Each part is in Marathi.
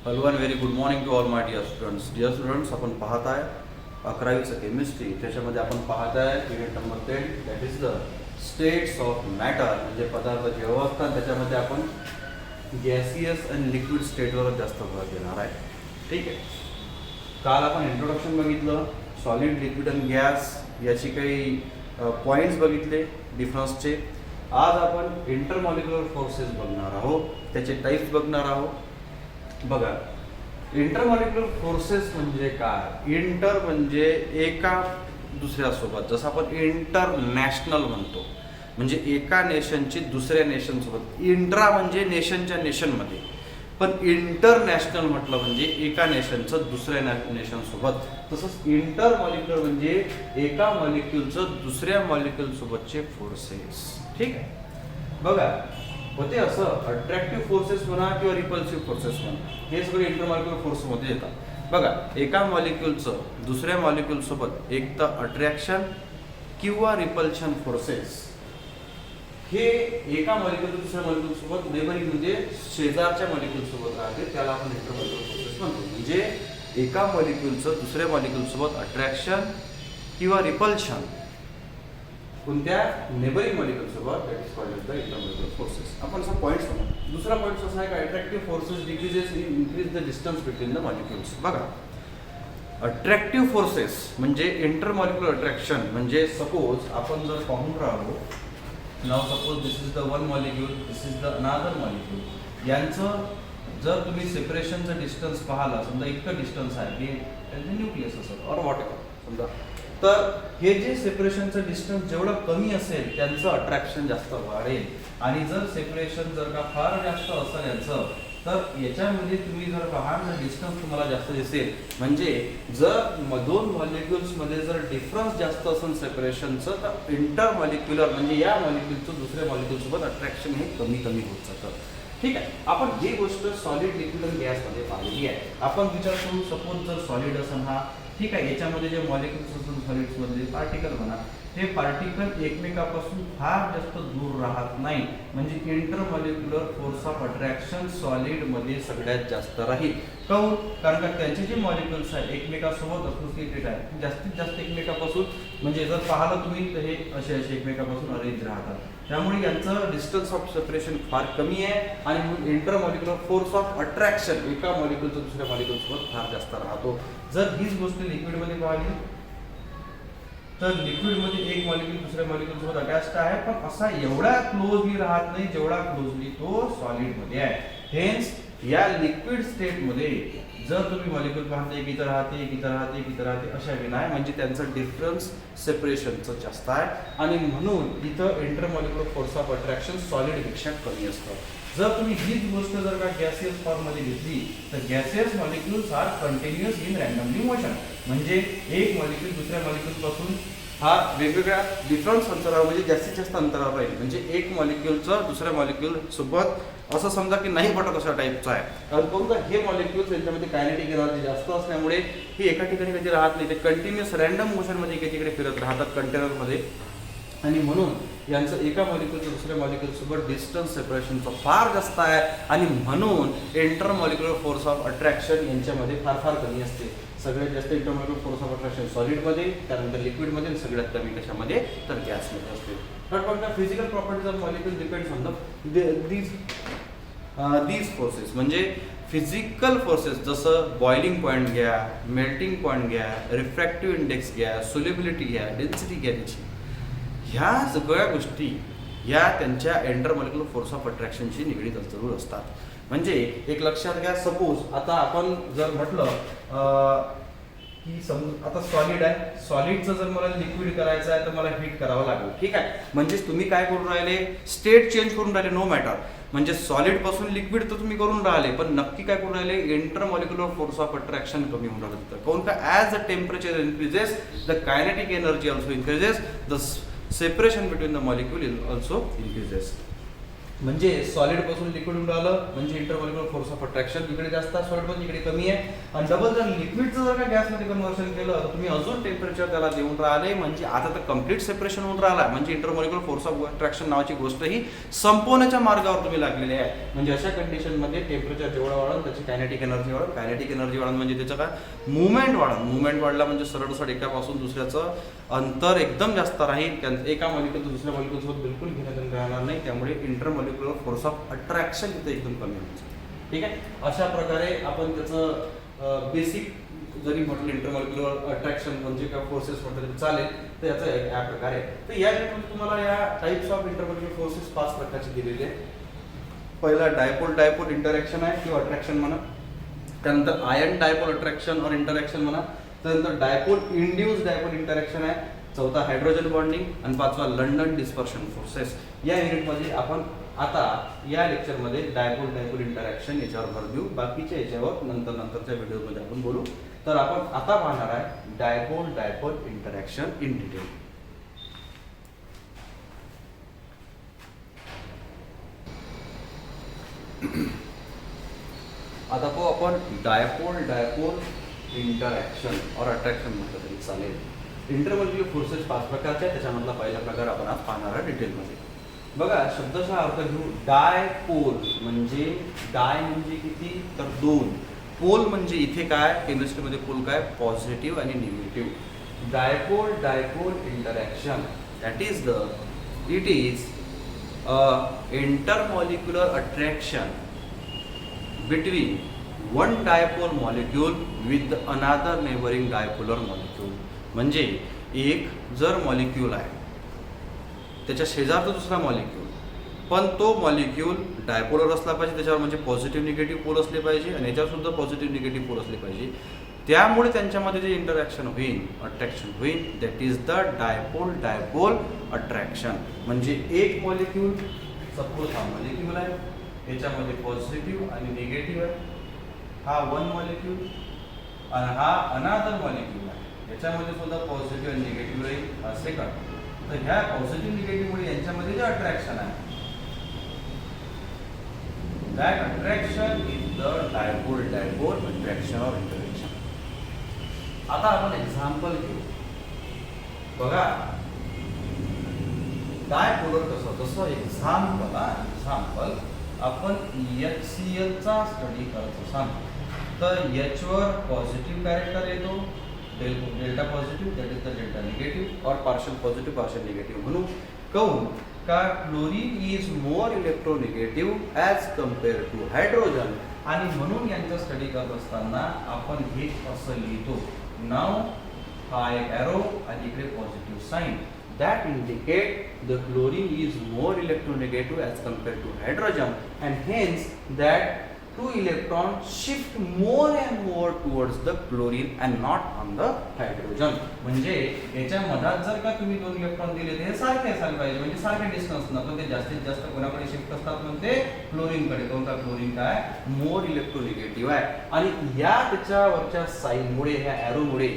Hello and very good morning to all my dear students. Dear students, आपण पाहत आहे 11वीचं केमिस्ट्री. त्याच्यामध्ये आपण पाहत आहे unit number 10, that is the states of matter, म्हणजे पदार्थाची अवस्था. त्याच्यामध्ये आपण गॅसियस आणि लिक्विड स्टेटवर जास्त भर देणार आहे. ठीक आहे. काल आपण इंट्रोडक्शन बघितलं, सॉलिड, लिक्विड आणि गॅस याची काही पॉईंट्स बघितले डिफरन्सचे. आज आपण इंटरमॉलिक्युलर फोर्सेस बघणार आहोत, त्याचे टाईप्स बघणार आहोत. बघा, इंटरमॉलिक्युलर फोर्सेस म्हणजे काय? इंटर म्हणजे एका दुसऱ्यासोबत, जसं आपण इंटरनॅशनल म्हणतो, म्हणजे एका नेशनची दुसऱ्या नेशनसोबत. इंट्रा म्हणजे नेशनच्या नेशनमध्ये, पण इंटरनॅशनल म्हटलं म्हणजे एका नेशनचं दुसऱ्या नेशनसोबत. तसंच इंटरमॉलिक्युलर म्हणजे एका मॉलिक्युलचं दुसऱ्या मॉलिक्युलसोबतचे फोर्सेस. ठीक आहे. बघा, होते असं अट्रॅक्टिव्ह फोर्सेस म्हणा किंवा रिपल्सिव्ह फोर्सेस म्हणा, हे सगळे इंटरमॉलिक्युलर फोर्समध्ये येतात. बघा, एका मॉलिक्युलचं दुसऱ्या मॉलिक्युलसोबत एक तर अट्रॅक्शन किंवा रिपल्शन फोर्सेस, हे एका मॉलिक्युल दुसऱ्या मॉलिक्युलसोबत नेबरिंग म्हणजे शेजारच्या मॉलिक्युलसोबत राहते, त्याला आपण इंटरमॉलिक्युलर फोर्सेस म्हणतो. म्हणजे एका मॉलिक्युलचं दुसऱ्या मॉलिक्युलसोबत अट्रॅक्शन किंवा रिपल्शन कोणत्या नेबरिंग मॉलिक्युलसोबत, that is called the intermolecular forces. आपण असं पॉईंट्स म्हणू. दुसरा पॉईंट असा आहे का, attractive forces decreases increase the distance between the molecules. बघा, अट्रॅक्टिव्ह फोर्सेस म्हणजे इंटरमॉलिक्युलर अट्रॅक्शन. म्हणजे सपोज आपण जर पाहून राहिलो, now suppose this is the one molecule, this is the another molecule, यांचं जर तुम्ही सेपरेशनचं डिस्टन्स पाहिला, समजा इतकं डिस्टन्स आहे, हे त्यांचे न्यूक्लियस असेल और वॉट एव्हर समजा, तर हे जे सेपरेशनचं डिस्टन्स जेवढं कमी असेल त्यांचं अट्रॅक्शन जास्त वाढेल. आणि जर सेपरेशन जर का फार जास्त असेल यांचं, तर याच्यामध्ये तुम्ही जर पाहाल डिस्टन्स तुम्हाला जास्त दिसेल. म्हणजे जर दोन मॉलिक्युल्समध्ये जर डिफरन्स जास्त असेल सेपरेशनचं, तर इंटरमॉलिक्युलर म्हणजे या मॉलिक्युलचं दुसऱ्या मॉलिक्युलसोबत अट्रॅक्शन हे कमी कमी होत जातं. ठीक आहे. आपण ही गोष्ट सॉलिड, लिक्विड आणि गॅसमध्ये पाहिलेली आहे. आपण विचार करू, सपोज जर सॉलिड असेल हा, ठीक आहे, याच्यामध्ये जे मॉलिक्युल्स असून सॉलिड्समधले पार्टिकल म्हणा, हे पार्टिकल एकमेकापासून फार जास्त दूर राहत नाही. म्हणजे इंटरमॉलिक्युलर फोर्स ऑफ अट्रॅक्शन सॉलिडमध्ये सगळ्यात जास्त राहील. काऊन? कारण का त्यांचे जे मॉलिक्युल्स आहेत एकमेकासोबत असोसिएटेड आहे, जास्तीत जास्त एकमेकापासून, म्हणजे जर पाहिलं तुम्ही तर हे असे असे एकमेकापासून अरेंज राहतात. त्यामुळे यांचं डिस्टन्स ऑफ सेपरेशन फार कमी आहे आणि म्हणून इंटरमॉलिक्युलर फोर्स ऑफ अट्रॅक्शन एका मॉलिक्युलचं दुसऱ्या मॉलिक्युलसोबत फार जास्त राहतो. जर हीच गोष्ट लिक्विडमध्ये पाहिली, तर लिक्विडमध्ये एक मॉलिक्यूल दुसऱ्या मॉलिक्यूलसोबत अटॅच्ड आहे, पण असा एवढा क्लोजली राहत नाही जेवढा क्लोजली तो सॉलिडमध्ये आहे. हेन्स या लिक्विड स्टेटमध्ये जर तुम्ही मॉलिक्यूल पाहता, एक इथं राहते, एक इथं राहते, एक इथं राहते, अशा विना आहे, म्हणजे त्यांचं डिफरन्स सेपरेशनचं जास्त आहे आणि म्हणून इथं इंटरमॉलिक्युलर फोर्स ऑफ अट्रॅक्शन सॉलिडपेक्षा कमी असतं. जर तुम्ही हीच गोष्ट जर का गॅसियस फॉर्ममध्ये घेतली, तर gaseous molecules are continuous in randomly motion. म्हणजे एक मॉलिक्यूल दुसऱ्या मॉलिक्यूलपासून हा वेगवेगळ्या डिफरन्स अंतरावर, म्हणजे जास्तीत जास्त अंतरावर राहील. म्हणजे एक मॉलिक्यूलचं दुसऱ्या मॉलिक्यूल सोबत असं समजा की नाही पटत अशा टाईपचं आहे. कारण बघा, हे मॉलिक्यूल्स यांच्यामध्ये कायनेटिक एनर्जी जास्त असल्यामुळे हे एका ठिकाणी कधी राहत नाही, ते कंटिन्युअस रँडम मोशनमध्ये इकडे तिकडे फिरत राहतात कंटेनरमध्ये. आणि म्हणून यांचं एका मॉलिक्यूलचं दुसऱ्या मॉलिक्यूलसोबत डिस्टन्स सेपरेशनचं फार जास्त आहे आणि म्हणून इंटरमॉलिक्युलर फोर्स ऑफ अट्रॅक्शन यांच्यामध्ये फार फार कमी असते. सगळ्यात जास्त इंटरमॉलिक्युलर फोर्स ऑफ अट्रॅक्शन सॉलिडमध्ये, त्यानंतर लिक्विडमध्ये, सगळ्यात कमी कशामध्ये, तर गॅसमध्ये असते. But the physical properties of molecule depends on these forces. म्हणजे फिजिकल फोर्सेस, जसं बॉइलिंग पॉईंट घ्या, मेल्टिंग पॉईंट घ्या, रिफ्रॅक्टिव्ह इंडेक्स घ्या, सोल्युबिलिटी घ्या, डेन्सिटी घ्या त्याची, ह्या सगळ्या गोष्टी या त्यांच्या इंटरमॉलिक्युलर फोर्स ऑफ अट्रॅक्शनशी निगडीत जरूर असतात. म्हणजे एक लक्षात घ्या, सपोज आता आपण जर म्हटलं की आता सॉलिड आहे, सॉलिडचं जर मला लिक्विड करायचं आहे तर मला हीट करावं लागेल. ठीक आहे. म्हणजे तुम्ही काय करून राहिले, स्टेट चेंज करून राहिले, नो मॅटर. म्हणजे सॉलिड पासून लिक्विड तर तुम्ही करून राहिले, पण नक्की काय करून राहिले, इंटरमॉलिक्युलर फोर्स ऑफ अट्रॅक्शन कमी होऊन राहिलं. काऊन का, as the temperature increases the kinetic energy also increases, the separation between the molecule is also increases. म्हणजे सॉलिड पासून लिक्विड राहिलं म्हणजे इंटरमॉलिक्युलर फोर्स ऑफ अट्रॅक्शन इकडे जास्त आहे, सॉलिड पासून इकडे कमी आहे. आणि डबल जर लिक्विडचं जर का गॅसमध्ये कन्व्हर्शन केलं तर तुम्ही अजून टेम्परेचर त्याला देऊन राहिले, म्हणजे आता तर कम्प्लीट सेपरेशन होऊन राहिला, म्हणजे इंटरमॉलिक्युलर फोर्स ऑफ अट्रॅक्शन नावाची गोष्ट ही संपवण्याच्या मार्गावर तुम्ही लागलेली आहे. म्हणजे अशा कंडिशनमध्ये टेम्परेचर जेवढं वाढेल त्याची कायनेटिक एनर्जी वाढेल, कायनेटिक एनर्जी वाढेल म्हणजे त्याचं काय मुवमेंट वाढेल, मुवमेंट वाढला म्हणजे सरळ एकापासून दुसऱ्याचं अंतर एकदम जास्त राहील, एका मॉलिक्युल दुसऱ्या मॉलिक्युलसोबत बिलकुल घेण्यात राहणार नाही, त्यामुळे इंटरमॉलिक्युलर फोर्स ऑफ अट्रॅक्शन तिथे एकदम कमी होतं. ठीक आहे, अशा प्रकारे आपण त्याचं बेसिक जरी म्हटलं इंटरमॉलिक्युलर अट्रॅक्शन म्हणजे काय फोर्सेस म्हटलं तरी चालेल, तर याचं या प्रकारे. तर या लेक्चरमध्ये तुम्हाला या टाइप्स ऑफ इंटरमॉलिक्युलर फोर्सेस 5 प्रकारचे दिलेले आहेत. पहिला डायपोल इंटरॅक्शन आहे किंवा अट्रॅक्शन म्हणा, त्यानंतर आयन डायपोल अट्रॅक्शन और इंटरॅक्शन म्हणा, त्यानंतर डायपोल इंड्यूस डायपोल इंटरॅक्शन आहे, चौथा हायड्रोजन बॉन्डिंग आणि पाचवा लंडन डिस्पर्शन फोर्सेस. या युनिटमध्ये आपण आता या लेक्चरमध्ये डायपोल इंटरॅक्शन याच्यावर भर देऊ, बाकीच्या याच्यावर नंतरच्या व्हिडिओमध्ये आपण बोलू. तर आपण आता पाहणार आहे डायपोल इंटरॅक्शन इन डिटेल. आता आपण डायपोल इंटरॅक्शन और अट्रॅक्शन म्हटलं तरी चालेल. इंटरमॉलिक्युलर फोर्सेस 5 प्रकारचे आहेत, त्याच्यामधला पहिला प्रकार आपण आज पाहणार आहे डिटेलमध्ये. बघा शब्दाचा अर्थ घेऊ. डायपोल म्हणजे डाय म्हणजे किती तर 2, पोल म्हणजे इथे काय केमिस्ट्रीमध्ये पोल काय पॉझिटिव्ह आणि negative. Dipole interaction it is intermolecular attraction between one dipole molecule with अनादर नेबरिंग डायपोलर मॉलिक्यूल. म्हणजे एक जर मॉलिक्यूल आहे त्याच्या शेजारचा दुसरा मॉलिक्यूल, पण तो मॉलिक्यूल डायपोलर असला पाहिजे, त्याच्यावर म्हणजे पॉझिटिव्ह निगेटिव्ह पोल असले पाहिजे आणि याच्यावर सुद्धा पॉझिटिव्ह निगेटिव्ह पोल असले पाहिजे. त्यामुळे त्यांच्यामध्ये जे इंटरॅक्शन होईल अट्रॅक्शन होईल that is the dipole attraction. म्हणजे एक मॉलिक्यूल सपोज हा मॉलिक्यूल आहे, याच्यामध्ये पॉझिटिव्ह आणि निगेटिव्ह आहे, हा वन मॉलिक्यूल आणि हा अनादर मॉलिक्यूल आहे, याच्यामध्ये सुद्धा पॉझिटिव्ह आणि निगेटिव्ह राहील, हा सेकंड. तर ह्या पॉझिटिव्ह निगेटिव्हमुळे यांच्यामध्ये जे अट्रॅक्शन आहे that attraction is the dipole attraction or interaction. आता आपण एक्झाम्पल घेऊ. बघा डायपोलर कसं एक्झाम्पल आपण HCl चा स्टडी करायचं सांगतो. तर H वर पॉझिटिव्ह कॅरेक्टर येतो, delta positive that is the delta negative और पार्शियल पॉझिटिव्ह पार्शियल निगेटिव्ह म्हणून. काऊन का chlorine is more electronegative as compare to hydrogen, आणि म्हणून यांचा स्टडी करत असताना आपण हे असं लिहितो. नाव हा एक एरो आणि इकडे positive sign that indicate the chlorine is more electronegative as compared to hydrogen, and hence that 2 electrons shift more and more towards the chlorine and not on the hydrogen. म्हणजे याच्या मधात जर का तुम्ही 2 इलेक्ट्रॉन दिले तर हे सारखे असायला पाहिजे, म्हणजे सारखे डिस्टन्स ना, पण ते जास्तीत जास्त कोणाकडे शिफ्ट असतात म्हणजे क्लोरीन कडे. कोणता क्लोरीन काय मोर इलेक्ट्रोनिगेटिव्ह आहे. आणि या त्याच्यावरच्या साईनमुळे ह्या एरोमुळे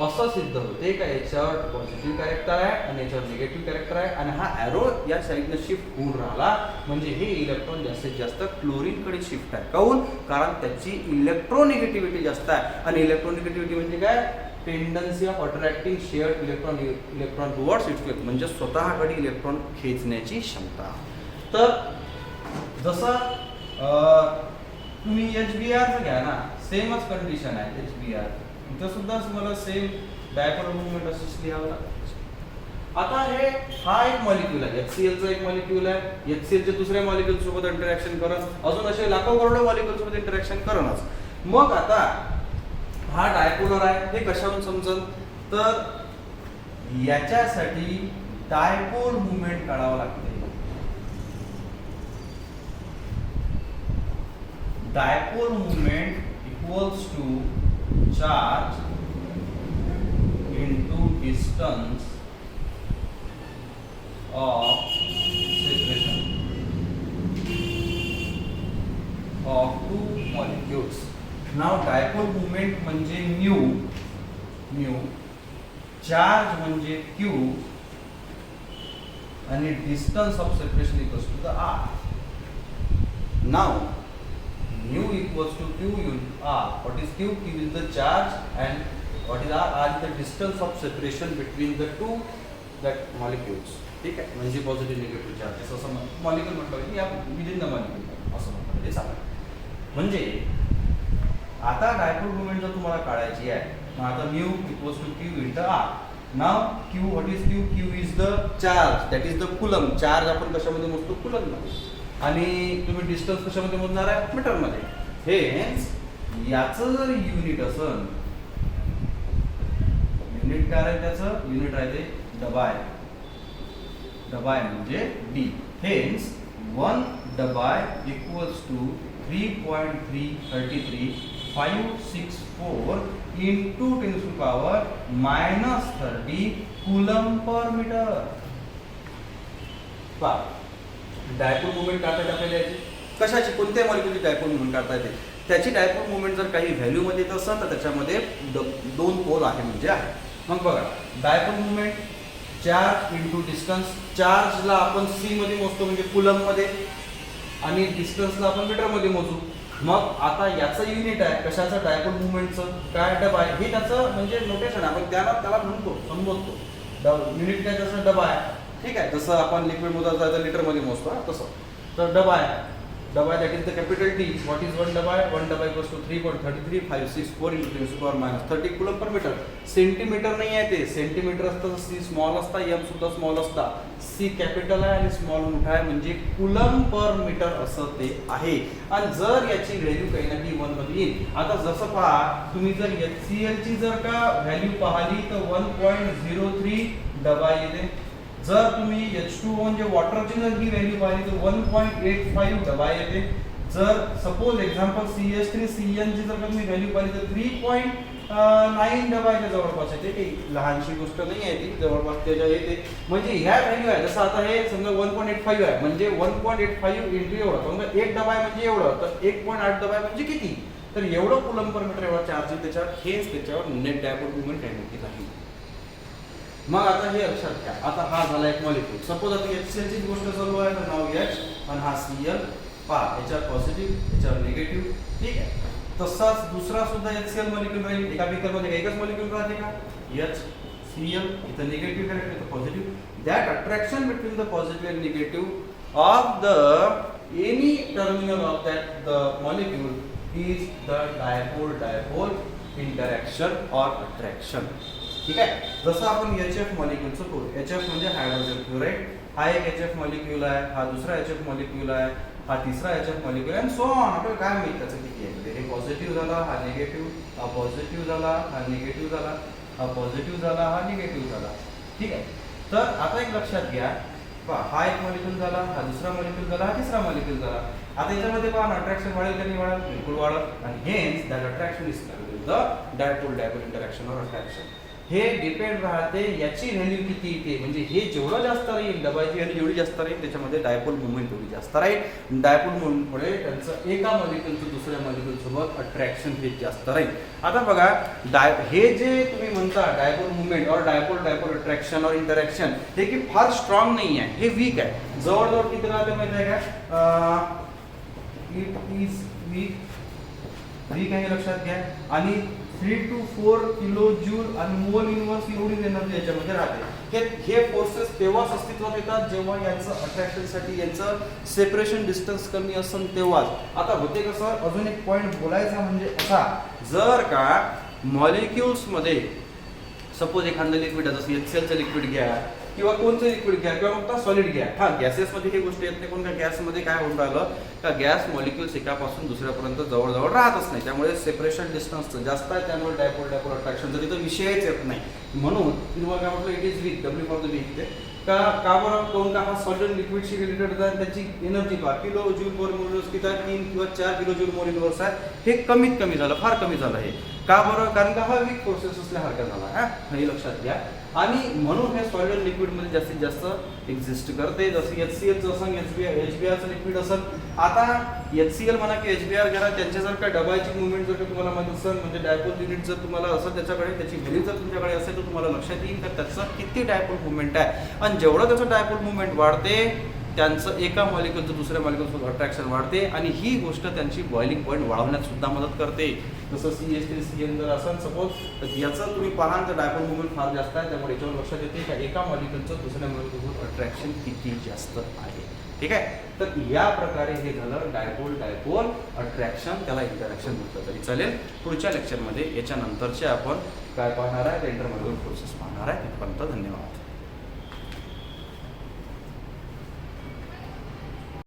असं सिद्ध होते का याच्यावर पॉझिटिव्ह कॅरेक्टर आहे आणि याच्यावर निगेटिव्ह कॅरेक्टर आहे, आणि हा एरो या साईडने शिफ्ट होऊन राहिला म्हणजे हे इलेक्ट्रॉन जास्तीत जास्त क्लोरीनकडे शिफ्ट आहे. काऊन कारण त्याची इलेक्ट्रोनिगेटिव्हिटी जास्त आहे. आणि इलेक्ट्रोनिगेटिव्हिटी म्हणजे काय tendency of attracting shared electron towards it's, म्हणजे स्वतःकडे इलेक्ट्रॉन खेचण्याची क्षमता. तर जसं तुम्ही HBr घ्या ना, सेमच कंडिशन आहे HBr, इथं सुद्धा तुम्हाला सेम डायपोल मूवमेंट असंच लिहावं लागतं. आता हा एक मॉलिक्यूल आहे, HCl चा एक मॉलिक्यूल आहे, HCl च्या दुसऱ्या मॉलिक्यूल सोबत इंटरॅक्शन करन, अजून असे लाखो करोडो मॉलिक्यूल सोबत इंटरॅक्शन करनच. मग आता हा डायपोलर आहे हे कशावरून समजल तर याच्यासाठी डायपोल मूवमेंट काढावं लागते. Dipole movement equals to charge into distance of separation of 2 molecules. Now dipole moment म्हणजे mu, charge म्हणजे q आणि distance of separation equals to the r. Now mu equals to q unit r. What is q? Q is the charge and what is r? R is the distance of separation between the two that molecules. ठीक आहे, म्हणजे पॉझिटिव्ह निगेटिव्ह चार्जेस असं मॉलिक्यूल म्हटलं की या विदिन द मॉलिक्यूल असं म्हटलं ते सांगा. म्हणजे आता डायपोल मोमेंट जर तुम्हाला काढायची आहे, मग आता mu equals to q into r. नाव q, what is q? Q is the charge, that is the coulomb. Charge आपण कशामध्ये मोजतो? कुलममध्ये. आणि तुम्ही डिस्टन्स कशामध्ये मोजणार आहे? मीटरमध्ये. हेन्स याचं जर युनिट असेल, युनिट काय आहे त्याचं? युनिट आहे ते डबाय. डबाय म्हणजे D. Hence 1 debye equals to 3.333 into 10 to the power minus 30 coulomb per meter. Dipole moment काढता आपल्याला याची कशाची, कोणत्या मॉलिक्यूलची डायपोल मोमेंट काढता येते? त्याची डायपोल मोमेंट जर काही व्हॅल्यू मध्ये येत असेल तर त्याच्यामध्ये दोन पोल आहे म्हणजे आहे. मग बघा, dipole moment charge into distance. चार्जला आपण सी मध्ये मोजतो म्हणजे कुलम मध्ये, आणि डिस्टन्सला आपण मीटर मध्ये मोजू. मग आता याचं युनिट आहे कशाचं? डायपोल मुवमेंटचं. काय? डबा आहे. हे त्याचं म्हणजे नोटेशन आहे, आपण त्याला म्हणतो, संबोधतो. युनिट काय त्याचं? डबा आहे. ठीक आहे, जसं आपण लिक्विड मोजायचं तर लिटर मध्ये मोजतो तसं. तर डबा आहे. Debye that is the capital T. What is 1 debye? 1 debye equals to 3.33564 into 10 to the power minus 30 coulomb per metre. Centimetre नाही आहे ते, सेंटीमीटर असतं, सी स्मॉल असता, एम सुद्धा स्मॉल असता. सी कॅपिटल आहे आणि स्मॉल मोठा आहे म्हणजे कुलम पर मीटर असं ते आहे. आणि जर याची व्हॅल्यू काही ना काही 1 मध्ये येईल. आता जसं पहा, तुम्ही जर HCl ची जर का व्हॅल्यू पाहिली तर 1.03 डबा येते. जर तुम्ही H2O म्हणजे वॉटरची जर ही व्हॅल्यू पाहिली तर 1.85 डबा येते. जर सपोज एक्झाम्पल CH3CN ची जर तुम्ही व्हॅल्यू पाहिली तर 3.9 डबा येते जवळपास येते. काही लहानशी गोष्ट नाही आहे ती, जवळपास त्याच्या येते. म्हणजे ह्या व्हॅल्यू आहे. जसं आता हे समजा 1.85 आहे म्हणजे 1.85 इंटू एवढं, समजा 1 डबा आहे म्हणजे एवढं, तर 1.8 डबा आहे म्हणजे किती? तर एवढं कुलम पर मीटर एवढा चार्ज त्याच्यावर. हेच त्याच्यावर नेट डायपोल मोमेंट आहे नाही. मग आता हे लक्षात घ्या. आता हा झाला एक मॉलिक्यूल. सपोज आता HCl ची गोष्ट चालू आहे तर नाव H आणि हा Cl. पहा, याच्यावर पॉझिटिव्ह, याच्यावर निगेटिव्ह. ठीक आहे, तसाच दुसरा सुद्धा HCl मॉलिक्यूल राहील. एका बीकर मध्ये एकच मॉलिक्यूल राहते का? HCl. इथं निगेटिव्ह कॅरेक्टर, इथं positive. That attraction between the positive and negative of the any terminal of that the molecule is the dipole interaction or attraction. ठीक आहे, जसं आपण HF मॉलिक्यूलचं करू. HF म्हणजे हायड्रोजन फ्लोराईड. हा एक HF मॉलिक्यूल आहे, हा दुसरा HF मॉलिक्यूल आहे, हा तिसरा HF मॉलिक्यूल आहे आणि सो ऑन. आपल्याला काय माहिती त्याचं किती आहे? हे पॉझिटिव्ह झाला, हा निगेटिव्ह, हा पॉझिटिव्ह झाला, हा निगेटिव्ह झाला, हा पॉझिटिव्ह झाला, हा निगेटिव्ह झाला. ठीक आहे, तर आता एक लक्षात घ्या, पहा हा एक मॉलिक्यूल झाला, हा दुसरा मॉलिक्यूल झाला, हा तिसरा मॉलिक्यूल झाला. आता याच्यामध्ये पहा अट्रॅक्शन वाढेल का नाही वाढेल? बिलकुल वाढेल. आणि hence that attraction is the dipole interaction or attraction. हे डिपेंड राहते याची व्हॅल्यू किती येते. म्हणजे हे जेवढं जास्त राहील, डबाची व्हॅल्यू जेवढी जास्त राहील त्याच्यामध्ये डायपोल मुवमेंट तेवढी जास्त राहील. डायपोल मुवमेंटमुळे त्यांचं एका मॉलिक्यूलचं दुसऱ्या मॉलिक्यूल सोबत अट्रॅक्शन हे जास्त राहील. आता बघा, हे जे तुम्ही म्हणता डायपोल मुवमेंट और डायपोल अट्रॅक्शन और इंटरॅक्शन, हे की फार स्ट्रॉंग नाही आहे, हे वीक आहे. जवळजवळ किती राहते माहिती आहे का? इट इज वीक आहे, लक्षात घ्या. आणि 3 to 4 किलो जूल आणि मोल इनवर्स एवढी एनर्जी याच्यामध्ये राहते. हे फोर्सेस तेव्हाच अस्तित्वात येतात जेव्हा यांचं अट्रॅक्शनसाठी यांचं सेपरेशन डिस्टन्स कमी असेल तेव्हाच. आता होते कसं, अजून एक पॉईंट बोलायचा म्हणजे असा, जर का मॉलिक्युल्स मध्ये सपोज एखादं लिक्विड आहे, जसं HCl लिक्विड घ्या किंवा कोणतं लिक्विड घ्या किंवा फक्त सॉलिड घ्या. हा, गॅसेसमध्ये ही गोष्ट येत नाही. कोण का गॅसमध्ये काय होऊन राहिलं का, गॅस मॉलिक्युल्स एकापासून दुसऱ्यापर्यंत जवळजवळ राहतच नाही. त्यामुळे सेपरेशन डिस्टन्स जास्त आहे, त्यामुळे डायपोल अट्रॅक्शनचा तिथं विषयच येत नाही. म्हणून तुम्हाला काय म्हटलं, it is weak. W for the weak. का बरं? कोण का? हा सॉलिड लिक्विडशी रिलेटेड आहे, त्याची एनर्जी पहा, किलो जूल पर मोल किती आहे? 3 किंवा 4 किलो जूल मोल इनवर्स आहे. हे कमीत कमी झालं, फार कमी झालं. हे का बरं? कारण का हा वीक प्रोसेस असल्यासारखा झाला. हे लक्षात घ्या. आणि म्हणून हे सॉलिड लिक्विड मध्ये जास्तीत जास्त एक्झिस्ट करते. जसं HCl असेल, HBrचं लिक्विड असेल. आता HCl म्हणा की HBr घ्या, त्यांच्या जर का डबाची मुवमेंट जर का तुम्हाला माहित असेल, म्हणजे डायपोल युनिट जर तुम्हाला असेल त्याच्याकडे, त्याची व्हॅल्यू जर तुमच्याकडे असेल तर तुम्हाला लक्षात येईल तर त्याचं किती डायपोल मुवमेंट आहे. आणि जेवढं त्याचं डायपोल मुवमेंट वाढते त्यांचं एका मॉलिक्युलचं दुसऱ्या मॉलिक्युलसोबत अट्रॅक्शन वाढते आणि ही गोष्ट त्यांची बॉइलिंग पॉईंट वाढवण्यात सुद्धा मदत करते. जसं CH3CN जर असेल सपोज, तर याचं तुम्ही पाहा तर डायपोल मुवमेंट फार जास्त आहे, त्यामुळे याच्यावर लक्षात येते का एका मॉलिक्युलचं दुसऱ्या मॉलिक्युलसोबत अट्रॅक्शन किती जास्त आहे. ठीक आहे, तर या प्रकारे हे झालं डायपोल डायपोल अट्रॅक्शन, त्याला इंटरॅक्शन म्हटलं तरी चालेल. पुढच्या लेक्चरमध्ये याच्यानंतरचे आपण काय पाहणार आहे, तर इंटरमॉलिक्युलर फोर्सेस पाहणार आहे. तिथपर्यंत धन्यवाद.